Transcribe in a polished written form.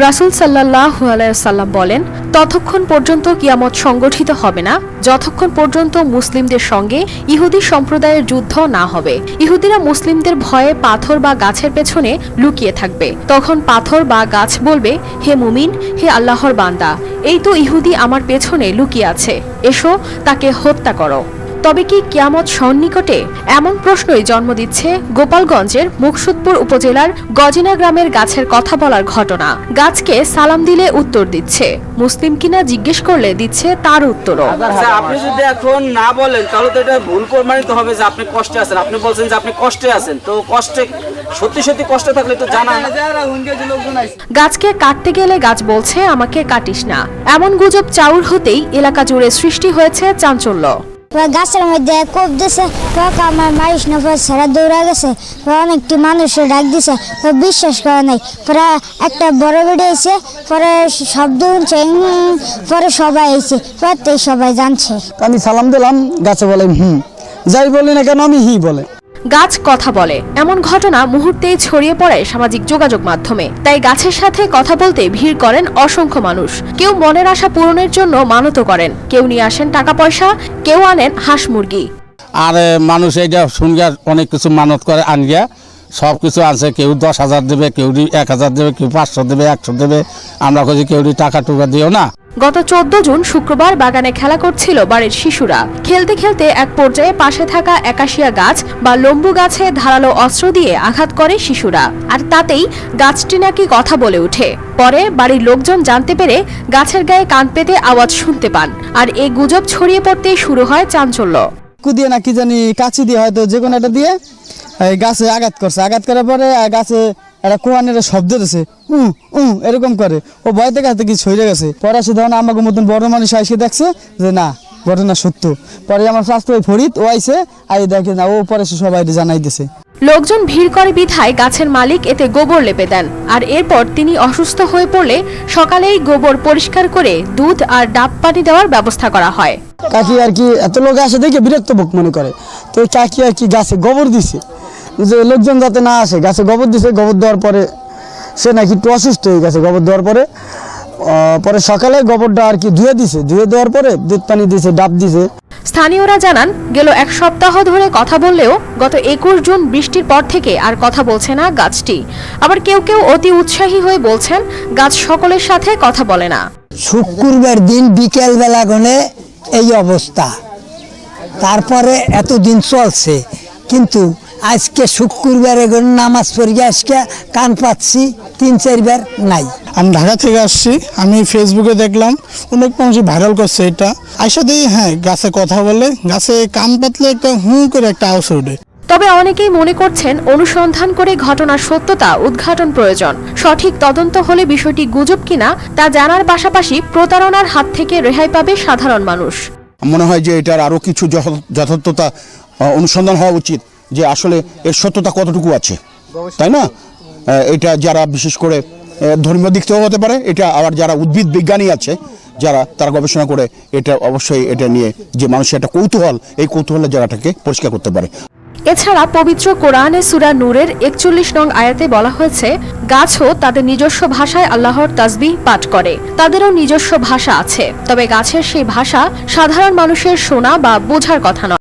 রাসূল সাল্লাল্লাহু আলাইহি ওয়াসাল্লাম বলেন, ততক্ষণ পর্যন্ত কিয়ামত সংগঠিত হবে না যতক্ষণ পর্যন্ত মুসলিমদের সঙ্গে ইহুদি সম্প্রদায়ের যুদ্ধ না হবে। ইহুদিরা মুসলিমদের ভয়ে পাথর বা গাছের পেছনে লুকিয়ে থাকবে। তখন পাথর বা গাছ বলবে, হে মুমিন, হে আল্লাহর বান্দা, এই তো ইহুদি আমার পেছনে লুকিয়ে আছে, এসো তাকে হত্যা করো। তবে কি কিয়ামত সন্নিকটে? এমন প্রশ্নই জন্ম দিচ্ছে গোপালগঞ্জের মুকসুদপুর উপজেলার গজিনা গ্রামের গাছের কথা বলার ঘটনা। গাছকে সালাম দিলে উত্তর দিচ্ছে, মুসলিম কিনা জিজ্ঞেস করলে দিচ্ছে তার উত্তরও। আপনি যদি এখন না বলেন তাহলে তো এটা ভুল প্রমাণিত হবে যে আপনি কষ্টে আছেন। আপনি বলছেন যে আপনি কষ্টে আছেন, তো কষ্টে সত্যি সত্যি কষ্টে থাকলে তো জানান। গাছকে কাটতে গেলে গাছ বলছে, আমাকে কাটিস না। এমন গুজব চাউর হতেই এলাকা জুড়ে সৃষ্টি হয়েছে চাঞ্চল্য। গাছের মধ্যে কোপ দিছে, আমার মারিস না, সারা দৌড়া গেছে, অনেকটি মানুষের ডাক দিছে, বিশ্বাস করে নাই। পরে একটা বড় বেড়ে এসে পরে শব্দ শুনছে, পরে সবাই এসে পরে সবাই জানছে। আমি সালাম দিলাম, গাছে বলে যাই বলি না কেন আমি বলে। গাছ কথা বলে, এমন ঘটনা মুহূর্তেই ছড়িয়ে পড়ে সামাজিক যোগাযোগ মাধ্যমে। তাই গাছের সাথে কথা বলতে ভিড় করেন অসংখ্য মানুষ। কেউ মনের আশা পূরণের জন্য মানত করেন, কেউ নিয়ে আসেন টাকা পয়সা, কেউ আনেন হাঁস মুরগি। আর মানুষ এইটা শুনগা অনেক কিছু মানত করে আনগিয়া সব কিছু আনছে। কেউ 10,000 দেবে, কেউ 1,000 দেবে, কেউ 500 দেবে, 100 দেবে। আমরা কইছি কেউ টাকা টুকা দিও না। গত 14 জুন শুক্রবার বাগানে খেলা করছিল বাড়ির শিশুরা। খেলতে খেলতে এক পর্যায়ে পাশে থাকা একাশিয়া গাছ বা লম্বু গাছে ধারালো অস্ত্র দিয়ে আঘাত করে শিশুরা, আর তাতেই গাছটি নাকি কথা বলে ওঠে। পরে বাড়ির লোকজন জানতে পেরে গাছের গায়ে কান পেতে আওয়াজ শুনতে পান, আর এই গুজব ছড়িয়ে পড়তেই শুরু হয় চাঞ্চল্য। কুদিয়ে না কি জানি কাছি দিয়ে হয়তো যে কোনো একটা দিয়ে গাছে আঘাত করছে। আঘাত করার পরে গাছে একটা কোয়ানের শব্দ দিয়েছে, এরকম করে। ও ভয়তে কাছে কি ছড়ে গেছে। পরে সে ধরনের আমাকে মতন বড় মানুষ এসে দেখছে যে না, ঘটনা সত্য। পরে আমার স্বাস্থ্য ফরিদ ও আইসে আই দেখে না, ও পরে সে সবাই জানাই দিছে। লোকজন ভিড় করে বিধায় গাছের মালিক এতে গোবর লেপে দেন, আর এরপর তিনি অসুস্থ হয়ে পড়লে সকালেই গোবর পরিষ্কার করে দুধ আর ডাব পানি দেওয়ার ব্যবস্থা করা হয়। কাকি আর কি এত লোক আসে দেখে বিরক্ত বোধ মনে করে, তো কাকি আর কি গাছে গোবর দিছে যে লোকজন যাতে না আসে। গাছে গোবর দিছে, গোবর দেওয়ার পরে সে নাকি একটু অসুস্থ হয়ে গেছে। গোবর দেওয়ার পরে পরে সকালে গোবরটা আর কি ধুয়ে দিছে, ধুয়ে দেওয়ার পরে দুধ পানি দিছে, ডাব দিছে। স্থানীয়রা জানান, গেল এক সপ্তাহ ধরে কথা বললেও গত 21 জুন বৃষ্টির পর থেকে আর কথা বলছে না গাছটি। আবার কেউ কেউ অতি উৎসাহী হয়ে বলছেন, গাছ সকলের সাথে কথা বলে না। শুক্রবার দিন বিকেল বেলা গনে এই অবস্থা, তারপরে এতদিন চলছে, কিন্তু আজকে শুক্রবারে নামাজ পড়ে আজকে কান পাচ্ছি 3-4 বার নাই। আমি ঢাকা থেকে আসছি, আমি ফেসবুকে দেখলাম অনেক মানুষ ভাইরাল করছে এটা। আইসা দিই হ্যাঁ গাছে কথা বলে, গাছে কান পাতলে একটা করে একটা আওয়াজ ওঠে। তবে অনেকেই মনে করছেন, অনুসন্ধান করে ঘটনার সত্যতা উদ্ঘাটন প্রয়োজন। সঠিক তদন্ত হলে বিষয়টি গুজব কিনা তা জানার পাশাপাশি প্রতারণার হাত থেকে রেহাই পাবে সাধারণ মানুষ। মনে হয় যে এটার আরো কিছু যথার্থতা অনুসন্ধান হওয়া উচিত, যে আসলে এর সত্যতা কতটুকু আছে, তাই না? এটা যারা বিশেষ করে ধর্মীয় দিক থেকেও হতে পারে, এটা আবার যারা উদ্ভিদ বিজ্ঞানী আছে তারা গবেষণা করে এটা অবশ্যই এটা নিয়ে যে মানুষের একটা কৌতূহল, এই কৌতূহলের জায়গাটাকে পরিষ্কার করতে পারে। এছাড়া পবিত্র কোরআনে সূরা নূরের 41 নং আয়াতে বলা হয়েছে, গাছও তাদের নিজস্ব ভাষায় আল্লাহর তাসবিহ পাঠ করে। তাদেরও নিজস্ব ভাষা আছে, তবে গাছের সেই ভাষা সাধারণ মানুষের শোনা বা বোঝার কথা নয়।